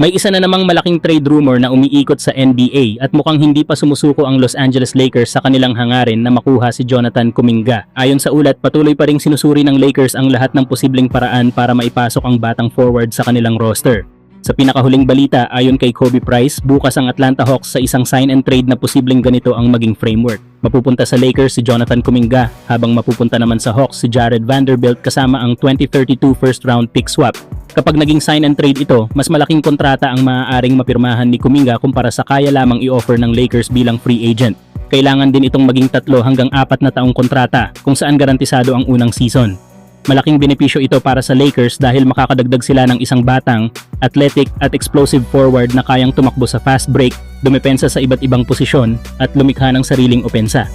May isa na namang malaking trade rumor na umiikot sa NBA at mukhang hindi pa sumusuko ang Los Angeles Lakers sa kanilang hangarin na makuha si Jonathan Kuminga. Ayon sa ulat, patuloy pa ring sinusuri ng Lakers ang lahat ng posibleng paraan para maipasok ang batang forward sa kanilang roster. Sa pinakahuling balita, ayon kay Kobe Price, bukas ang Atlanta Hawks sa isang sign and trade na posibleng ganito ang maging framework. Mapupunta sa Lakers si Jonathan Kuminga, habang mapupunta naman sa Hawks si Jared Vanderbilt kasama ang 2032 first round pick swap. Kapag naging sign and trade ito, mas malaking kontrata ang maaaring mapirmahan ni Kuminga kumpara sa kaya lamang i-offer ng Lakers bilang free agent. Kailangan din itong maging 3 hanggang 4 na taong kontrata kung saan garantisado ang unang season. Malaking benepisyo ito para sa Lakers dahil makakadagdag sila ng isang batang, athletic at explosive forward na kayang tumakbo sa fast break, dumepensa sa iba't ibang posisyon at lumikha ng sariling opensa.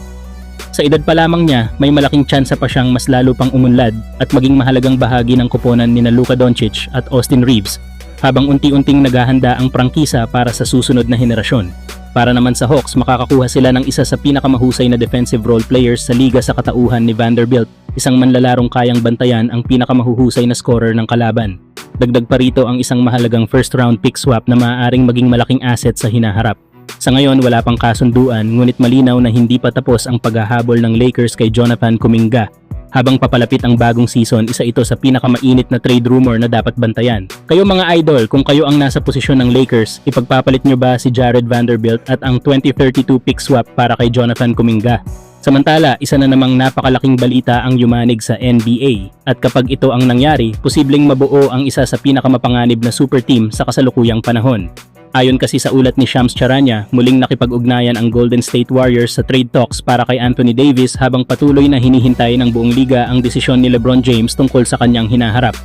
Sa edad pa lamang niya, may malaking tsansa pa siyang mas lalo pang umunlad at maging mahalagang bahagi ng koponan nina Luka Doncic at Austin Reeves habang unti-unting naghahanda ang prangkisa para sa susunod na henerasyon. Para naman sa Hawks, makakakuha sila ng isa sa pinakamahusay na defensive role players sa liga sa katauhan ni Vanderbilt, isang manlalarong kayang bantayan ang pinakamahuhusay na scorer ng kalaban. Dagdag pa rito ang isang mahalagang first round pick swap na maaaring maging malaking asset sa hinaharap. Sa ngayon, wala pang kasunduan, ngunit malinaw na hindi pa tapos ang paghahabol ng Lakers kay Jonathan Kuminga. Habang papalapit ang bagong season, isa ito sa pinakamainit na trade rumor na dapat bantayan. Kayo mga idol, kung kayo ang nasa posisyon ng Lakers, ipagpapalit nyo ba si Jared Vanderbilt at ang 2032 pick swap para kay Jonathan Kuminga? Samantala, isa na namang napakalaking balita ang yumanig sa NBA at kapag ito ang nangyari, posibleng mabuo ang isa sa pinakamapanganib na super team sa kasalukuyang panahon. Ayon kasi sa ulat ni Shams Charania, muling nakipag-ugnayan ang Golden State Warriors sa trade talks para kay Anthony Davis habang patuloy na hinihintay ng buong liga ang desisyon ni LeBron James tungkol sa kanyang hinaharap.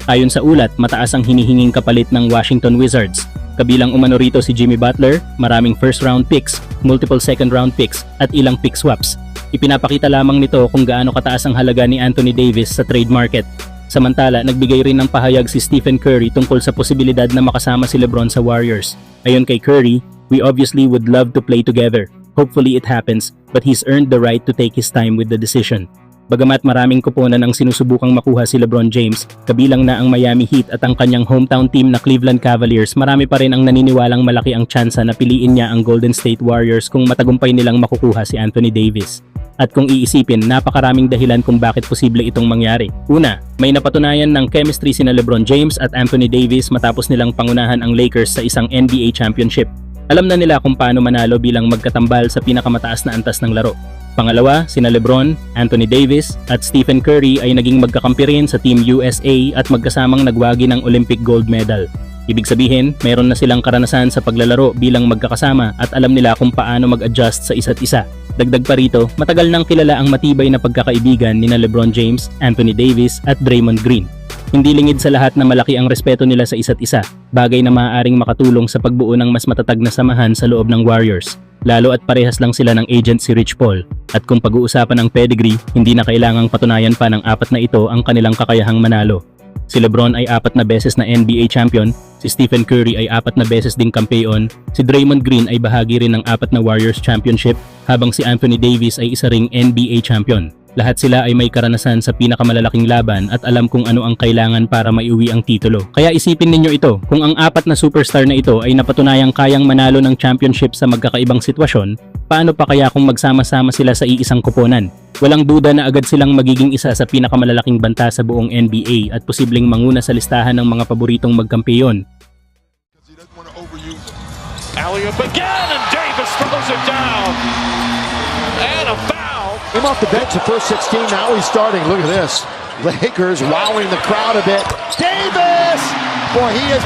Ayon sa ulat, mataas ang hinihinging kapalit ng Washington Wizards. Kabilang umano rito si Jimmy Butler, maraming first round picks, multiple second round picks at ilang pick swaps. Ipinapakita lamang nito kung gaano kataas ang halaga ni Anthony Davis sa trade market. Samantala, nagbigay rin ng pahayag si Stephen Curry tungkol sa posibilidad na makasama si LeBron sa Warriors. Ayon kay Curry, "We obviously would love to play together. Hopefully it happens, but he's earned the right to take his time with the decision." Bagamat maraming koponan ang sinusubukang makuha si LeBron James, kabilang na ang Miami Heat at ang kanyang hometown team na Cleveland Cavaliers, marami pa rin ang naniniwalang malaki ang tsansa na piliin niya ang Golden State Warriors kung matagumpay nilang makukuha si Anthony Davis. At kung iisipin, napakaraming dahilan kung bakit posible itong mangyari. Una, may napatunayan ng chemistry sina LeBron James at Anthony Davis matapos nilang pangunahan ang Lakers sa isang NBA championship. Alam na nila kung paano manalo bilang magkatambal sa pinakamataas na antas ng laro. Pangalawa, sina LeBron, Anthony Davis at Stephen Curry ay naging magkakampi rin sa Team USA at magkasamang nagwagi ng Olympic gold medal. Ibig sabihin, meron na silang karanasan sa paglalaro bilang magkakasama at alam nila kung paano mag-adjust sa isa't isa. Dagdag pa rito, matagal nang kilala ang matibay na pagkakaibigan nina LeBron James, Anthony Davis at Draymond Green. Hindi lingid sa lahat na malaki ang respeto nila sa isa't isa, bagay na maaaring makatulong sa pagbuo ng mas matatag na samahan sa loob ng Warriors. Lalo at parehas lang sila ng agent si Rich Paul. At kung pag-uusapan ng pedigree, hindi na kailangang patunayan pa ng 4 na ito ang kanilang kakayahang manalo. Si LeBron ay 4 na beses na NBA champion, si Stephen Curry ay 4 na beses ding kampeon, si Draymond Green ay bahagi rin ng 4 na Warriors championship, habang si Anthony Davis ay isa ring NBA champion. Lahat sila ay may karanasan sa pinakamalalaking laban at alam kung ano ang kailangan para maiuwi ang titulo. Kaya isipin ninyo ito, kung ang 4 na superstar na ito ay napatunayang kayang manalo ng championship sa magkakaibang sitwasyon, paano pa kaya kung magsama-sama sila sa iisang koponan? Walang duda na agad silang magiging isa sa pinakamalalaking banta sa buong NBA at posibleng manguna sa listahan ng mga paboritong magkampiyon. Alley-oop again, and Davis throws it down. And a foul. Came off the bench the first 16, now he's starting. Look at this. Lakers wowing the crowd a bit. Davis! Boy, he is...